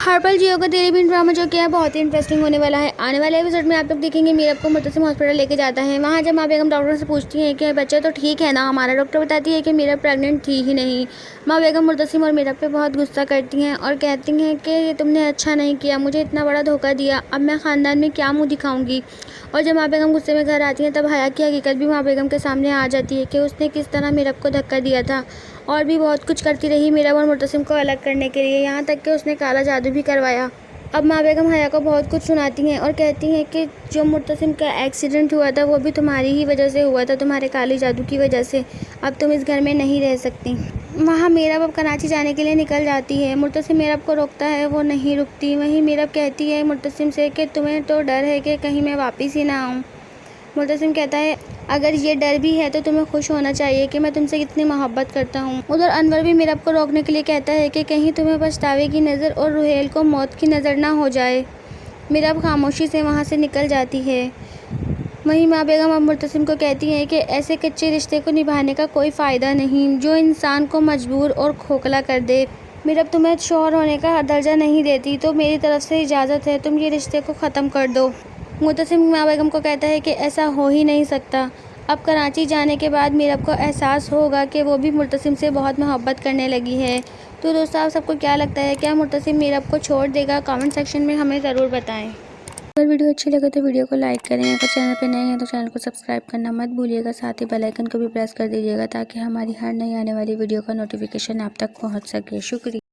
हर्पल जियो का तेरे बिन ड्रामा जो क्या है बहुत ही इंटरेस्टिंग होने वाला है। आने वाले एपिसोड में आप लोग देखेंगे मीरब को मुर्तसिम हॉस्पिटल लेके जाता है। वहाँ जब माँ बेगम डॉक्टर से पूछती है कि बच्चा तो ठीक है ना हमारा, डॉक्टर बताती है कि मीरब प्रेग्नेंट थी ही नहीं। माँ बेगम मुर्तसिम और मीरब पे बहुत गुस्सा करती हैं और कहती हैं कि तुमने अच्छा नहीं किया, मुझे इतना बड़ा धोखा दिया, अब मैं ख़ानदान में क्या मुँह दिखाऊंगी। और जब माँ बेगम गुस्से में घर आती हैं तब हया की हकीकत भी माँ बेगम के सामने आ जाती है कि उसने किस तरह मीरब को धक्का दिया था और भी बहुत कुछ करती रही मीरब और मुर्तसिम को अलग करने के लिए, यहाँ तक कि उसने काला जादू भी करवाया। अब माँ बेगम हया को बहुत कुछ सुनाती हैं और कहती हैं कि जो मुर्तसिम का एक्सीडेंट हुआ था वो भी तुम्हारी ही वजह से हुआ था, तुम्हारे काले जादू की वजह से। अब तुम इस घर में नहीं रह सकती। वहाँ मीरब अब कराची जाने के लिए निकल जाती है। मुर्तसिम मीरब को रोकता है, वो नहीं रुकती। वहीं मीरब कहती है मुर्तसिम से कि तुम्हें तो डर है कि कहीं मैं वापस ही ना आऊँ। मुर्तसिम कहता है अगर ये डर भी है तो तुम्हें खुश होना चाहिए कि मैं तुमसे कितनी मोहब्बत करता हूँ। उधर अनवर भी मीरब को रोकने के लिए कहता है कि कहीं तुम्हें पछतावे की नज़र और रुहेल को मौत की नज़र ना हो जाए। मीरब खामोशी से वहाँ से निकल जाती है। वहीं माँ बेगम अब मुर्तसिम को कहती हैं कि ऐसे कच्चे रिश्ते को निभाने का कोई फ़ायदा नहीं जो इंसान को मजबूर और खोखला कर दे। मीरब तुम्हें शौहर होने का दर्जा नहीं देती तो मेरी तरफ से इजाज़त है, तुम ये रिश्ते को ख़त्म कर दो। मुर्तसिम माँ बेगम को कहता है कि ऐसा हो ही नहीं सकता। अब कराची जाने के बाद मीरब को एहसास होगा कि वो भी मुर्तसिम से बहुत मोहब्बत करने लगी है। तो दोस्तों आप सबको क्या लगता है, क्या मुर्तसिम मीरब को छोड़ देगा? कमेंट सेक्शन में हमें ज़रूर बताएं। अगर वीडियो अच्छी लगे तो वीडियो को लाइक करें, अगर चैनल पर नए हैं तो चैनल को सब्सक्राइब करना मत भूलिएगा, साथ ही बेल आइकन को भी प्रेस कर दीजिएगा ताकि हमारी हर नई आने वाली वीडियो का नोटिफिकेशन आप तक पहुँच सके। शुक्रिया।